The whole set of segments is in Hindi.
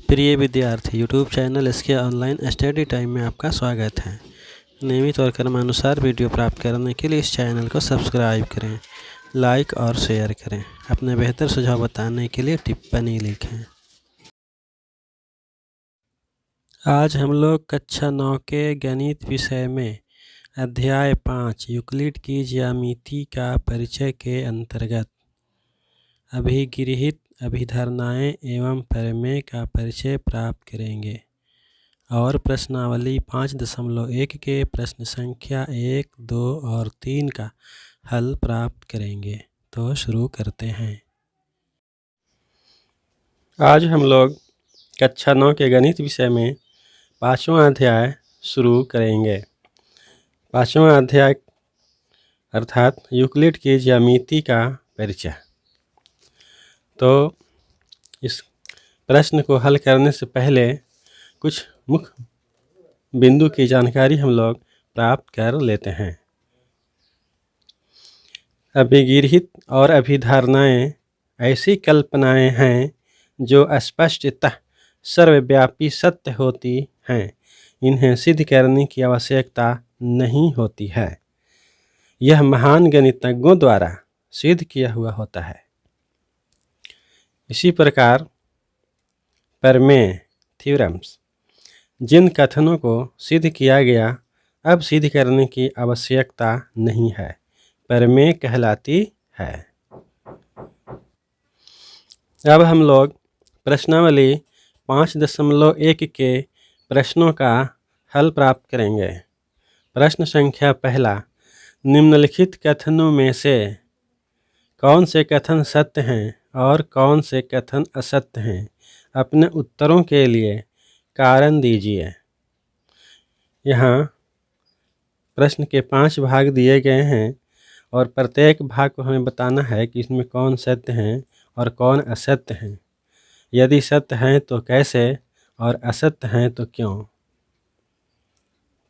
प्रिय विद्यार्थी, यूट्यूब चैनल इसके ऑनलाइन स्टडी टाइम में आपका स्वागत है। नियमित और क्रमानुसार वीडियो प्राप्त करने के लिए इस चैनल को सब्सक्राइब करें, लाइक और शेयर करें। अपने बेहतर सुझाव बताने के लिए टिप्पणी लिखें। आज हम लोग कक्षा 9 के गणित विषय में अध्याय 5 यूक्लिड की ज्यामिति का परिचय के अंतर्गत अभिगृहीत अभिधारणाएं एवं प्रमेय का परिचय प्राप्त करेंगे और प्रश्नावली 5.1 के प्रश्न संख्या 1, 2 और 3 का हल प्राप्त करेंगे। तो शुरू करते हैं। आज हम लोग कक्षा 9 के गणित विषय में 5वां अध्याय शुरू करेंगे। 5वां अध्याय अर्थात यूक्लिड की ज्यामिति का परिचय। तो इस प्रश्न को हल करने से पहले कुछ मुख्य बिंदु की जानकारी हम लोग प्राप्त कर लेते हैं। अभिगृहीत और अभिधारणाएं ऐसी कल्पनाएं हैं जो स्पष्टतः सर्वव्यापी सत्य होती हैं। इन्हें सिद्ध करने की आवश्यकता नहीं होती है। यह महान गणितज्ञों द्वारा सिद्ध किया हुआ होता है। इसी प्रकार प्रमेय थ्योरम्स, जिन कथनों को सिद्ध किया गया अब सिद्ध करने की आवश्यकता नहीं है, प्रमेय कहलाती है। अब हम लोग प्रश्नावली 5.1 के प्रश्नों का हल प्राप्त करेंगे। प्रश्न संख्या पहला, निम्नलिखित कथनों में से कौन से कथन सत्य हैं और कौन से कथन असत्य हैं? अपने उत्तरों के लिए कारण दीजिए। यहाँ प्रश्न के 5 भाग दिए गए हैं और प्रत्येक भाग को हमें बताना है कि इसमें कौन सत्य हैं और कौन असत्य हैं। यदि सत्य हैं तो कैसे और असत्य हैं तो क्यों।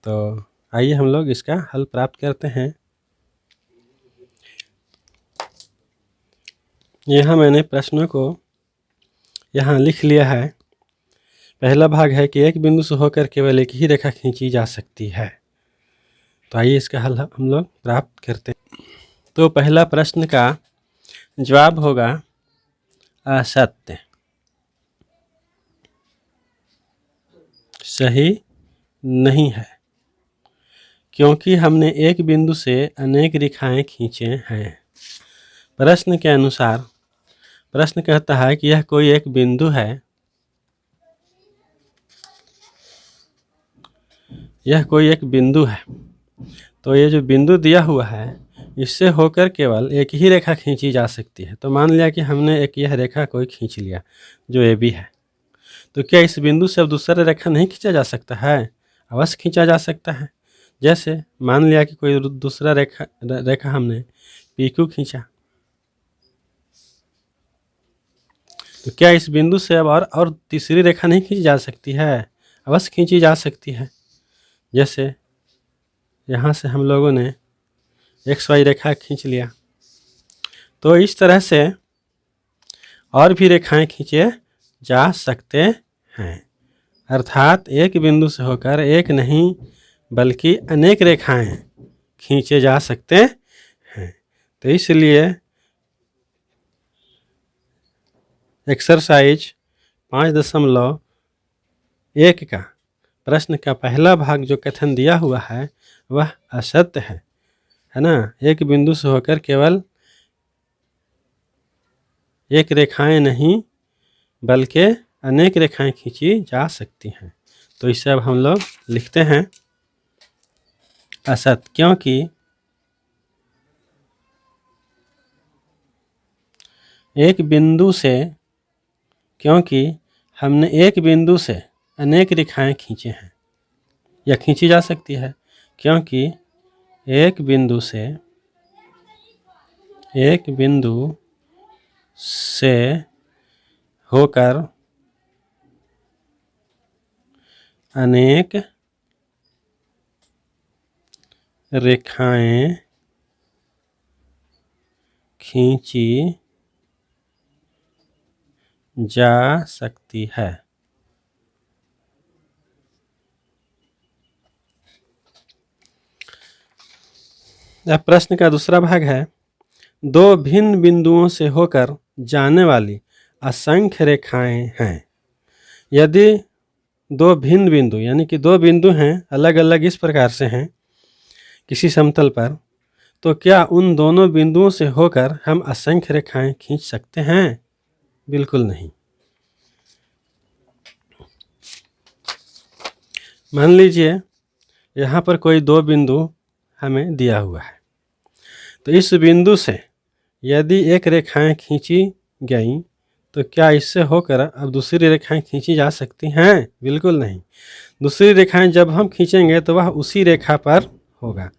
तो आइए हम लोग इसका हल प्राप्त करते हैं। यहाँ मैंने प्रश्नों को यहाँ लिख लिया है। पहला भाग है कि एक बिंदु से होकर केवल एक ही रेखा खींची जा सकती है। तो आइए इसका हल हम लोग प्राप्त करते हैं। तो पहला प्रश्न का जवाब होगा असत्य। सही नहीं है, क्योंकि हमने एक बिंदु से अनेक रेखाएं खींचे हैं। प्रश्न के अनुसार प्रश्न कहता है कि यह कोई एक बिंदु है। यह कोई एक बिंदु है। तो ये जो बिंदु दिया हुआ है इससे होकर केवल एक ही रेखा खींची जा सकती है। तो मान लिया कि हमने एक यह रेखा कोई खींच लिया जो ए बी है। तो क्या इस बिंदु से अब दूसरा रेखा नहीं खींचा जा सकता है? अवश्य खींचा जा सकता है। जैसे मान लिया कि कोई दूसरा रेखा हमने पी क्यू खींचा। तो क्या इस बिंदु से अब और तीसरी रेखा नहीं खींची जा सकती है? अवश्य खींची जा सकती है। जैसे यहाँ से हम लोगों ने एक्स वाई रेखा खींच लिया। तो इस तरह से और भी रेखाएं खींचे जा सकते हैं। अर्थात एक बिंदु से होकर एक नहीं बल्कि अनेक रेखाएं खींचे जा सकते हैं। तो इसलिए एक्सरसाइज 5.1 का प्रश्न का पहला भाग जो कथन दिया हुआ है वह असत्य है ना। एक बिंदु से होकर केवल एक रेखाएं नहीं बल्कि अनेक रेखाएं खींची जा सकती हैं। तो इसे अब हम लोग लिखते हैं असत्य, क्योंकि हमने एक बिंदु से अनेक रेखाएं खींचे हैं या खींची जा सकती है, क्योंकि एक बिंदु से होकर अनेक रेखाएं खींची जा सकती है। अब प्रश्न का दूसरा भाग है, दो भिन्न बिंदुओं से होकर जाने वाली असंख्य रेखाएं हैं। यदि दो भिन्न बिंदु यानी कि दो बिंदु हैं, अलग अलग इस प्रकार से हैं किसी समतल पर, तो क्या उन दोनों बिंदुओं से होकर हम असंख्य रेखाएं खींच सकते हैं? बिल्कुल नहीं। मान लीजिए यहाँ पर कोई दो बिंदु हमें दिया हुआ है, तो इस बिंदु से यदि एक रेखाएं खींची गई तो क्या इससे होकर अब दूसरी रेखाएं खींची जा सकती हैं? बिल्कुल नहीं। दूसरी रेखाएं जब हम खींचेंगे तो वह उसी रेखा पर होगा,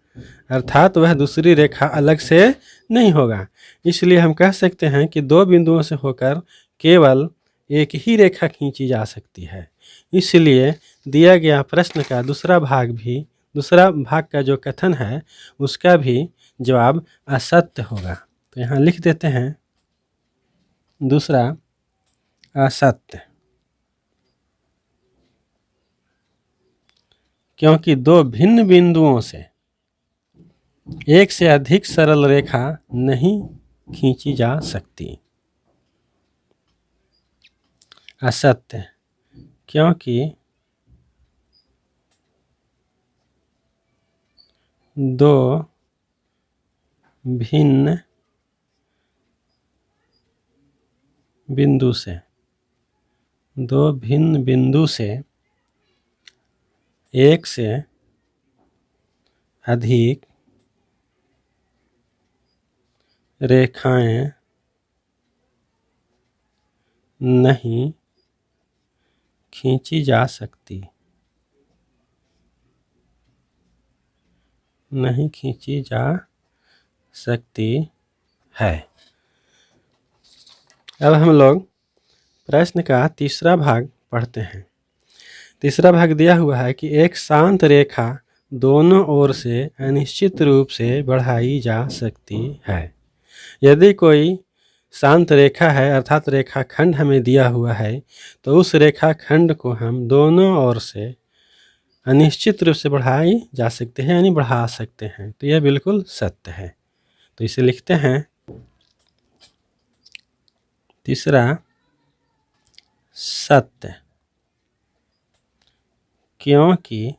अर्थात वह दूसरी रेखा अलग से नहीं होगा। इसलिए हम कह सकते हैं कि दो बिंदुओं से होकर केवल एक ही रेखा खींची जा सकती है। इसलिए दिया गया प्रश्न का दूसरा भाग का जो कथन है उसका भी जवाब असत्य होगा। तो यहाँ लिख देते हैं दूसरा असत्य, क्योंकि दो भिन्न बिंदुओं से एक से अधिक सरल रेखा नहीं खींची जा सकती। असत्य, क्योंकि दो भिन्न बिंदु से एक से अधिक रेखाएं नहीं खींची जा सकती है। अब हम लोग प्रश्न का तीसरा भाग पढ़ते हैं। तीसरा भाग दिया हुआ है कि एक शांत रेखा दोनों ओर से अनिश्चित रूप से बढ़ाई जा सकती है। यदि कोई शांत रेखा है अर्थात रेखा खंड हमें दिया हुआ है, तो उस रेखा खंड को हम दोनों ओर से अनिश्चित रूप से बढ़ाई जा सकते हैं यानी बढ़ा सकते हैं। तो यह बिल्कुल सत्य है। तो इसे लिखते हैं तीसरा सत्य, क्योंकि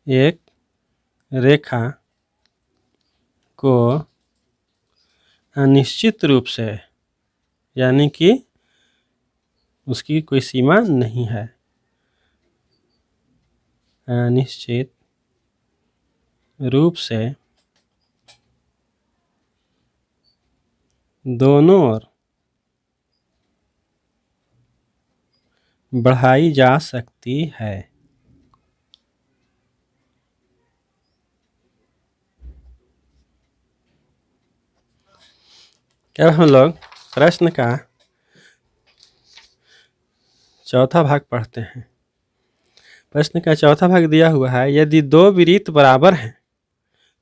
एक रेखा को अनिश्चित रूप से यानी कि उसकी कोई सीमा नहीं है, अनिश्चित रूप से दोनों ओर बढ़ाई जा सकती है। अब हम लोग प्रश्न का चौथा भाग पढ़ते हैं। प्रश्न का चौथा भाग दिया हुआ है, यदि दो वृत्त बराबर हैं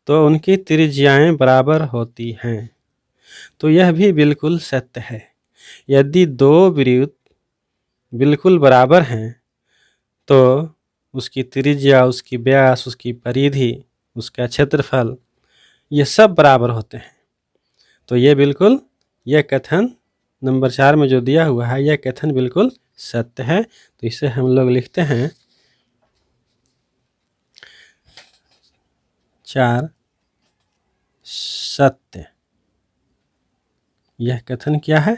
तो उनकी त्रिज्याएं बराबर होती हैं। तो यह भी बिल्कुल सत्य है। यदि दो वृत्त बिल्कुल बराबर हैं तो उसकी त्रिज्या, उसकी व्यास, उसकी परिधि, उसका क्षेत्रफल, ये सब बराबर होते हैं। तो यह कथन नंबर 4 में जो दिया हुआ है यह कथन बिल्कुल सत्य है। तो इसे हम लोग लिखते हैं 4 सत्य। यह कथन क्या है?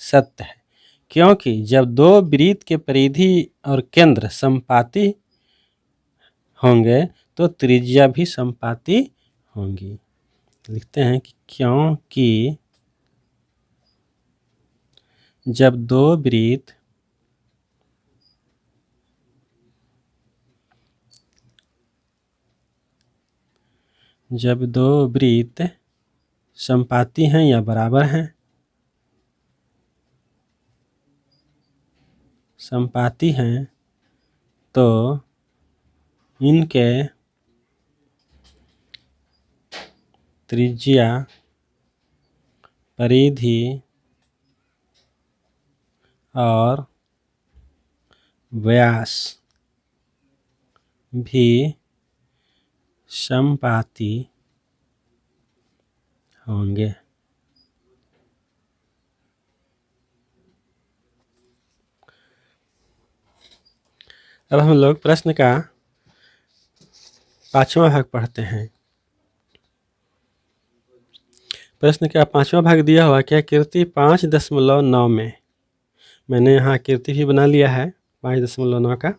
सत्य है, क्योंकि जब दो वृत्त के परिधि और केंद्र समपाती होंगे तो त्रिज्या भी समपाती होंगी। लिखते हैं कि क्योंकि जब दो वृत्त समपाती हैं या बराबर हैं, समपाती हैं, तो इनके त्रिज्या, परिधि और व्यास भी समपाती होंगे। अब हम लोग प्रश्न का 5वां भाग पढ़ते हैं। प्रश्न का 5वां भाग दिया हुआ क्या कीर्ति 5.9 में, मैंने यहाँ कीर्ति भी बना लिया है 5.9 का।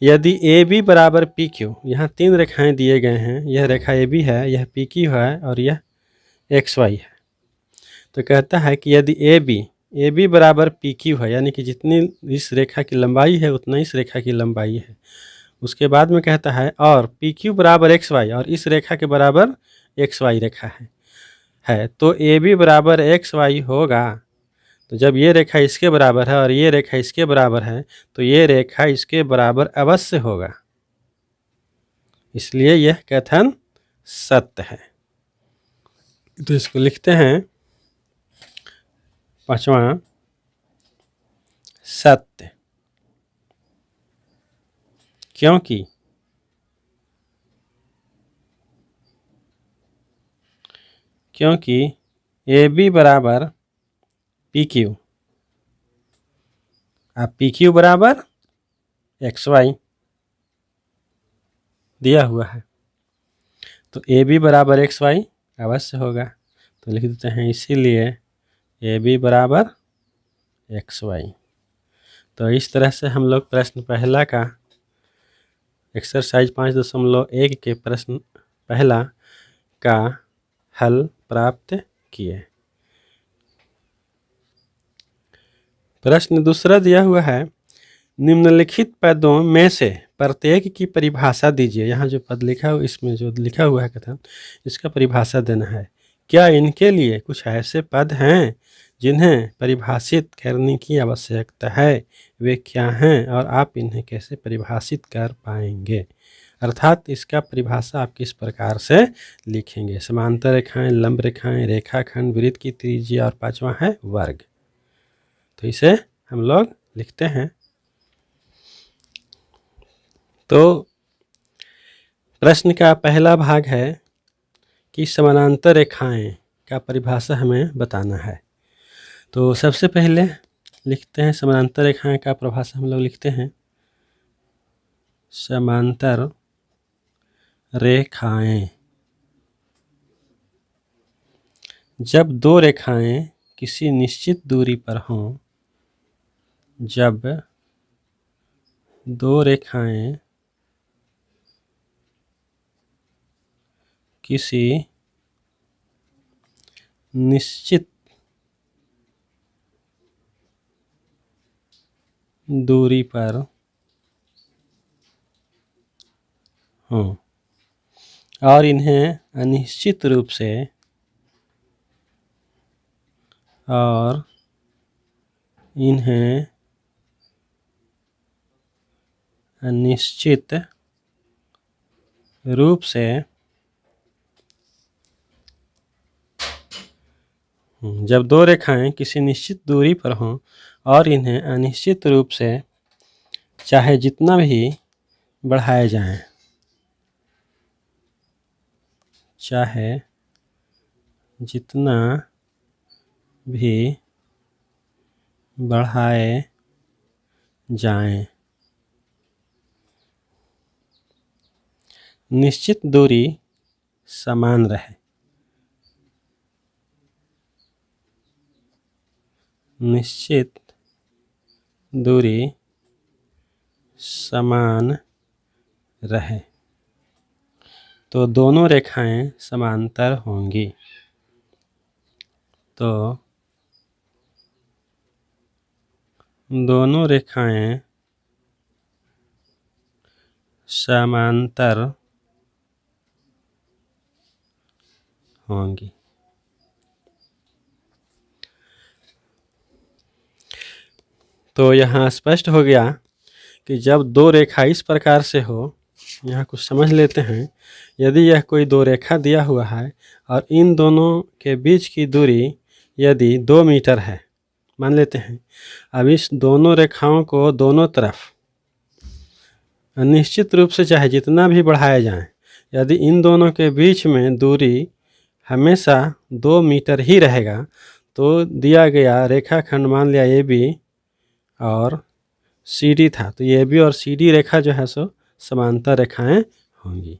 यदि ए बी बराबर पी क्यू, यहाँ 3 रेखाएं दिए गए हैं, यह रेखा ए बी है, यह पी क्यू है और यह एक्स वाई है। तो कहता है कि यदि ए बी बराबर पी क्यू है, यानी कि जितनी इस रेखा की लंबाई है उतना इस रेखा की लंबाई है। उसके बाद में कहता है और पी क्यू बराबर एक्स वाई, और इस रेखा के बराबर एक्स वाई रेखा है तो ए बी बराबर एक्स वाई होगा। तो जब ये रेखा इसके बराबर है और ये रेखा इसके बराबर है तो ये रेखा इसके बराबर अवश्य होगा, इसलिए यह कथन सत्य है। तो इसको लिखते हैं 5वां सत्य, क्योंकि ए बी बराबर पी क्यू, अब पी क्यू बराबर एक्स वाई दिया हुआ है, तो ए बी बराबर एक्स वाई अवश्य होगा। तो लिख देते हैं इसीलिए ए बी बराबर एक्स वाई। तो इस तरह से हम लोग प्रश्न पहला का एक्सरसाइज 5.1 के प्रश्न पहला का हल प्राप्त किए। प्रश्न दूसरा दिया हुआ है निम्नलिखित पदों में से प्रत्येक की परिभाषा दीजिए। यहाँ जो पद लिखा हुआ, इसमें जो लिखा हुआ है कथन, इसका परिभाषा देना है। क्या इनके लिए कुछ ऐसे पद हैं जिन्हें परिभाषित करने की आवश्यकता है? वे क्या हैं और आप इन्हें कैसे परिभाषित कर पाएंगे? अर्थात इसका परिभाषा आप किस प्रकार से लिखेंगे? समांतर रेखाएं, लंब रेखाएं, रेखाखंड, वृत्त की त्रिज्या और 5वां है वर्ग। तो इसे हम लोग लिखते हैं। तो प्रश्न का पहला भाग है कि समानांतर रेखाएं का परिभाषा हमें बताना है। तो सबसे पहले लिखते हैं समानांतर रेखाएं का परिभाषा हम लोग लिखते हैं। समांतर रेखाएं, जब दो रेखाएं किसी निश्चित दूरी पर हों, जब दो रेखाएं किसी निश्चित दूरी पर हों और इन्हें अनिश्चित रूप से जब दो रेखाएं किसी निश्चित दूरी पर हों और इन्हें अनिश्चित रूप से चाहे जितना भी बढ़ाए जाएं, चाहे जितना भी बढ़ाए जाएं, निश्चित दूरी समान रहे। निश्चित दूरी समान रहे तो दोनों रेखाएं समांतर होंगी। तो दोनों रेखाएं समांतर होंगी। तो यहाँ स्पष्ट हो गया कि जब दो रेखा इस प्रकार से हो, यहाँ कुछ समझ लेते हैं। यदि यह कोई दो रेखा दिया हुआ है और इन दोनों के बीच की दूरी यदि 2 मीटर है, मान लेते हैं। अब इस दोनों रेखाओं को दोनों तरफ निश्चित रूप से चाहे जितना भी बढ़ाया जाए, यदि इन दोनों के बीच में दूरी हमेशा 2 मीटर ही रहेगा तो दिया गया रेखाखंड मान लिया ए बी और सी डी था, तो ए बी और सी डी रेखा जो है सो समांतर रेखाएं होंगी।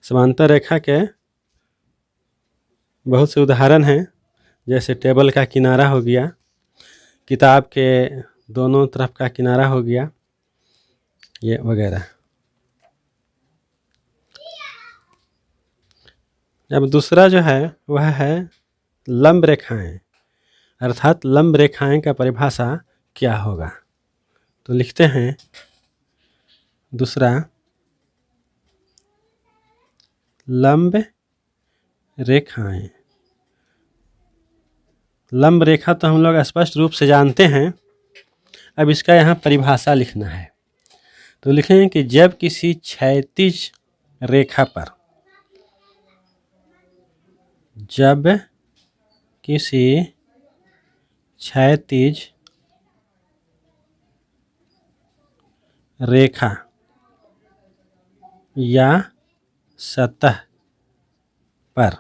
समांतर रेखा के बहुत से उदाहरण हैं, जैसे टेबल का किनारा हो गया, किताब के दोनों तरफ का किनारा हो गया, ये वगैरह। अब दूसरा जो है वह है लंब रेखाएं, अर्थात लंब रेखाएं का परिभाषा क्या होगा। तो लिखते हैं दूसरा, लंब रेखाएं। लंब रेखा तो हम लोग स्पष्ट रूप से जानते हैं, अब इसका यहाँ परिभाषा लिखना है। तो लिखेंगे कि जब किसी क्षैतिज रेखा पर, जब किसी क्षैतिज रेखा या सतह पर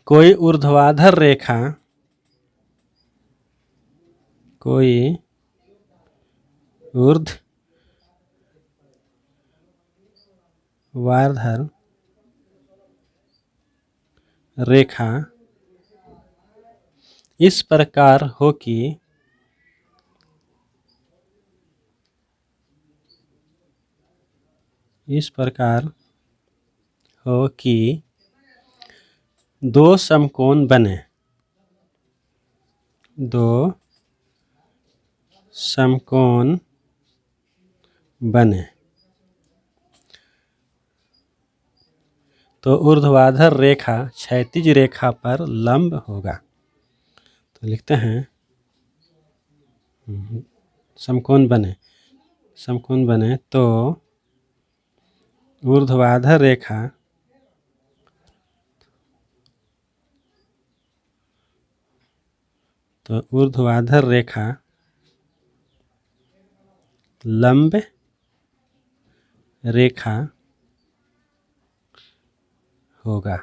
कोई ऊर्ध्वाधर रेखा, कोई ऊर्ध्वाधर रेखा इस प्रकार हो कि दो समकोण बने, दो समकोण बने, तो ऊर्ध्वाधर रेखा क्षैतिज रेखा पर लंब होगा। तो लिखते हैं समकोण बने तो ऊर्ध्वाधर रेखा लंब रेखा होगा।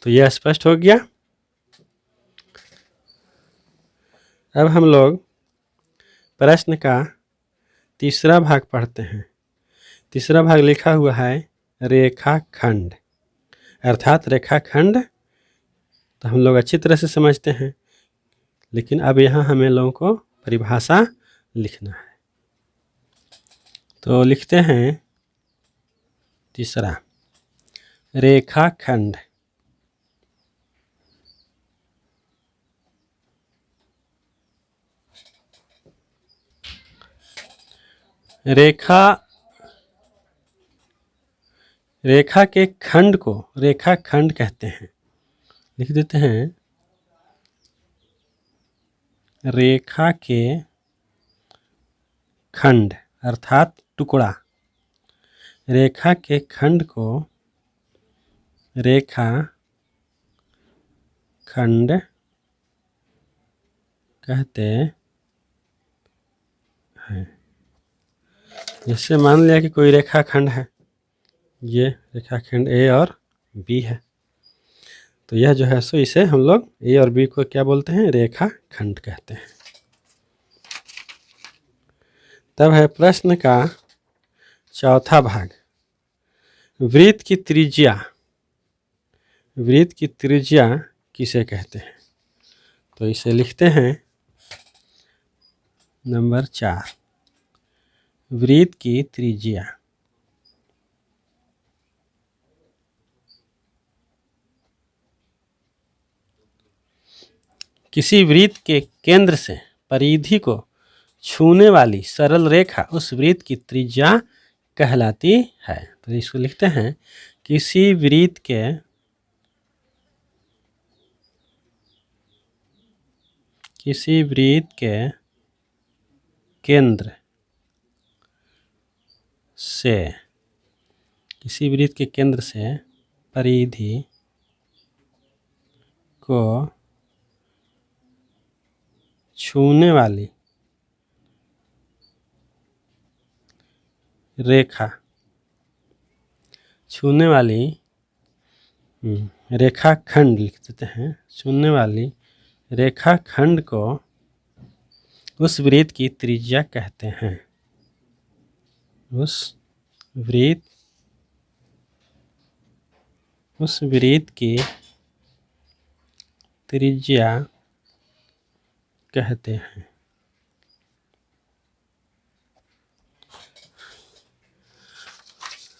तो यह स्पष्ट हो गया। अब हम लोग प्रश्न का तीसरा भाग पढ़ते हैं। तीसरा भाग लिखा हुआ है रेखाखंड, अर्थात रेखाखंड तो हम लोग अच्छी तरह से समझते हैं, लेकिन अब यहाँ हमें लोगों को परिभाषा लिखना है। तो लिखते हैं तीसरा, रेखाखंड रेखा के खंड को रेखाखंड कहते हैं। लिख देते हैं रेखा के खंड अर्थात टुकड़ा, रेखा के खंड को रेखा खंड कहते हैं। जैसे मान लिया कि कोई रेखाखंड है, ये रेखाखंड ए और बी है, तो यह जो है सो इसे हम लोग ए और बी को क्या बोलते हैं, रेखाखंड कहते हैं। तब है प्रश्न का चौथा भाग, वृत्त की त्रिज्या किसे कहते हैं। तो इसे लिखते हैं नंबर 4, वृत्त की त्रिज्या। किसी वृत्त के केंद्र से परिधि को छूने वाली सरल रेखा उस वृत्त की त्रिज्या कहलाती है। तो इसको लिखते हैं किसी वृत्त के केंद्र से परिधि को छूने वाली रेखा, छूने वाली रेखाखंड लिख देते हैं। छूने वाली रेखाखंड को उस वृत्त की त्रिज्या कहते हैं। उस वृत्त की त्रिज्या कहते हैं।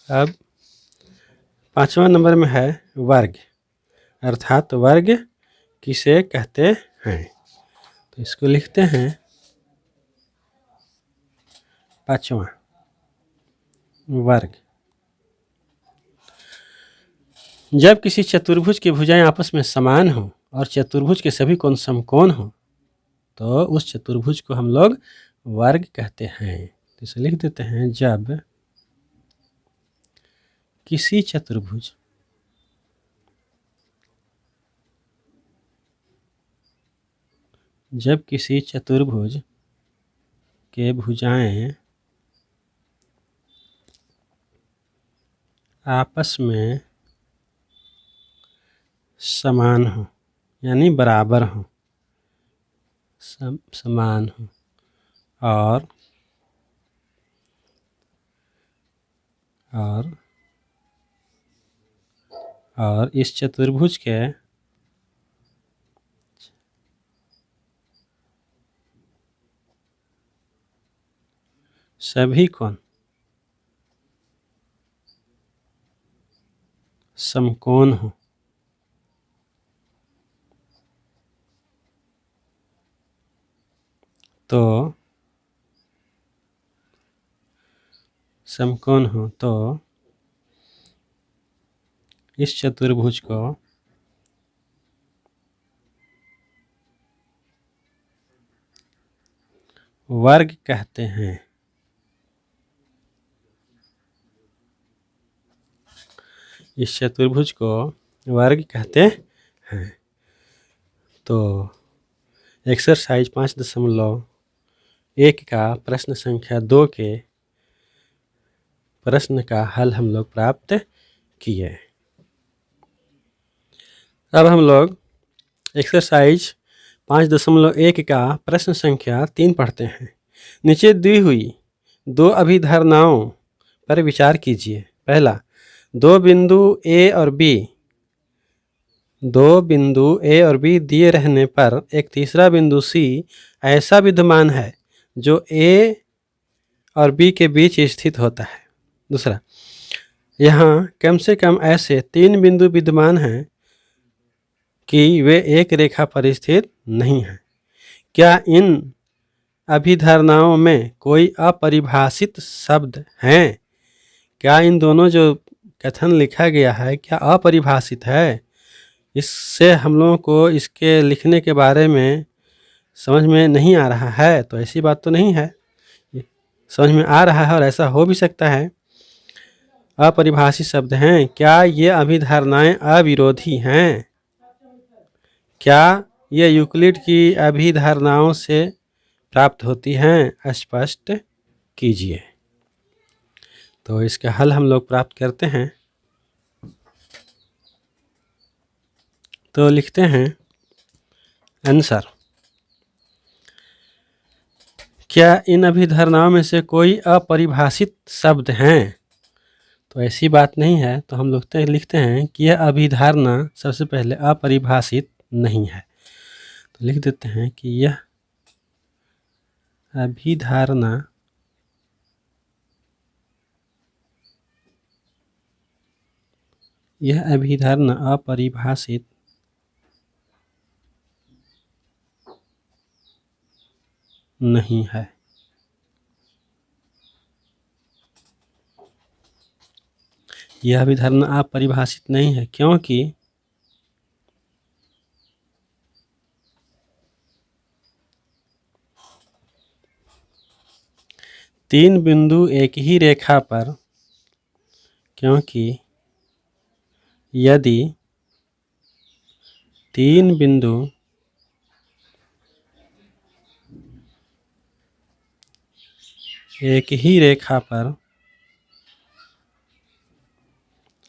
अब 5वां नंबर में है वर्ग, अर्थात वर्ग किसे कहते हैं। तो इसको लिखते हैं 5वां वर्ग। जब किसी चतुर्भुज की भुजाएं आपस में समान हो और चतुर्भुज के सभी कोण समकोण हो तो उस चतुर्भुज को हम लोग वर्ग कहते हैं। तो इसे लिख देते हैं, जब किसी चतुर्भुज के भुजाएं आपस में समान हो, यानी बराबर हो, समान हो, और इस चतुर्भुज के सभी कोण समकोण हो, तो इस चतुर्भुज को वर्ग कहते हैं। इस चतुर्भुज को वर्ग कहते हैं। तो एक्सरसाइज 5.1 का प्रश्न संख्या 2 के प्रश्न का हल हम लोग प्राप्त किए। अब हम लोग एक्सरसाइज 5.1 का प्रश्न संख्या 3 पढ़ते हैं। नीचे दी हुई दो अभिधारणाओं पर विचार कीजिए। पहला, दो बिंदु ए और बी दिए रहने पर एक तीसरा बिंदु सी ऐसा विद्यमान है जो ए और बी के बीच स्थित होता है। दूसरा, यहाँ कम से कम ऐसे 3 बिंदु विद्यमान हैं कि वे एक रेखा पर स्थित नहीं हैं। क्या इन अभिधारणाओं में कोई अपरिभाषित शब्द हैं? क्या इन दोनों जो कथन लिखा गया है क्या अपरिभाषित है? इससे हम लोगों को इसके लिखने के बारे में समझ में नहीं आ रहा है। तो ऐसी बात तो नहीं है, समझ में आ रहा है और ऐसा हो भी सकता है। अपरिभाषित शब्द हैं। क्या ये अभिधारणाएं अविरोधी हैं? क्या ये यूक्लिड की अभिधारणाओं से प्राप्त होती हैं? स्पष्ट कीजिए। तो इसका हल हम लोग प्राप्त करते हैं। तो लिखते हैं आंसर, क्या इन अभिधारणाओं में से कोई अपरिभाषित शब्द हैं? तो ऐसी बात नहीं है। तो हम लोग लिखते हैं कि यह अभिधारणा सबसे पहले अपरिभाषित नहीं है। तो लिख देते हैं कि यह अभिधारणा अपरिभाषित नहीं है। यह अभिधारणा अपरिभाषित नहीं है क्योंकि तीन बिंदु एक ही रेखा पर, क्योंकि यदि तीन बिंदु एक ही रेखा पर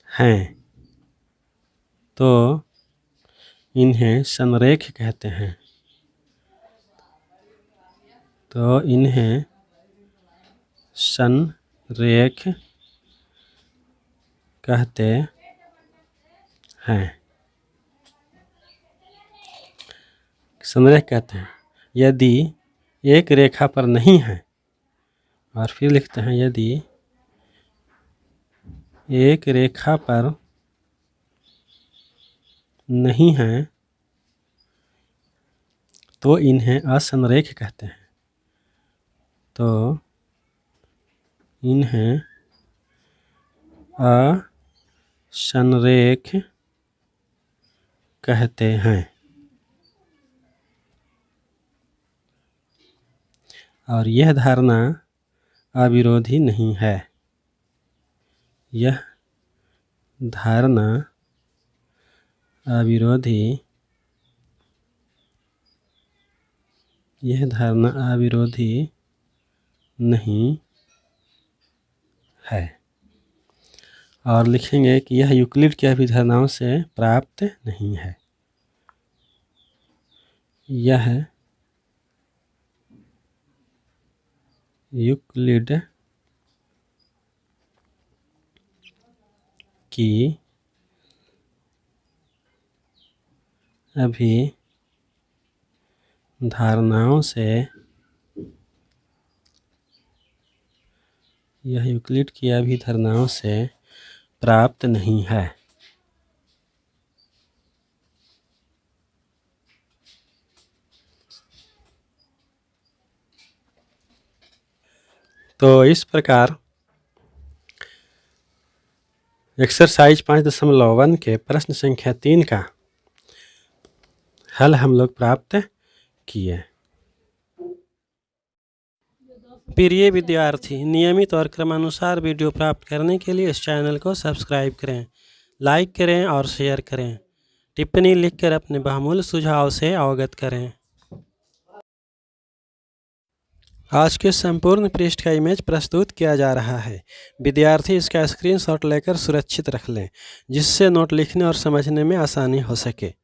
हैं तो इन्हें संरेख कहते हैं। तो इन्हें संरेख कहते हैं। संरेख कहते हैं। यदि एक रेखा पर नहीं है, और फिर लिखते हैं यदि एक रेखा पर नहीं है तो इन्हें असंरेख कहते हैं। तो इन्हें असंरेख कहते हैं। और यह धारणा अविरोधी नहीं है। यह धारणा अविरोधी नहीं है। और लिखेंगे कि यह यूक्लिड की अभिधारणाओं से प्राप्त नहीं है। यह यूक्लिड की अभिधारणाओं से प्राप्त नहीं है। तो इस प्रकार एक्सरसाइज 5.1 के प्रश्न संख्या 3 का हल हम लोग प्राप्त किए। प्रिय विद्यार्थी, नियमित और क्रमानुसार वीडियो प्राप्त करने के लिए इस चैनल को सब्सक्राइब करें, लाइक करें और शेयर करें। टिप्पणी लिखकर अपने बहुमूल्य सुझाव से अवगत करें। आज के संपूर्ण पृष्ठ का इमेज प्रस्तुत किया जा रहा है। विद्यार्थी इसका स्क्रीनशॉट लेकर सुरक्षित रख लें, जिससे नोट लिखने और समझने में आसानी हो सके।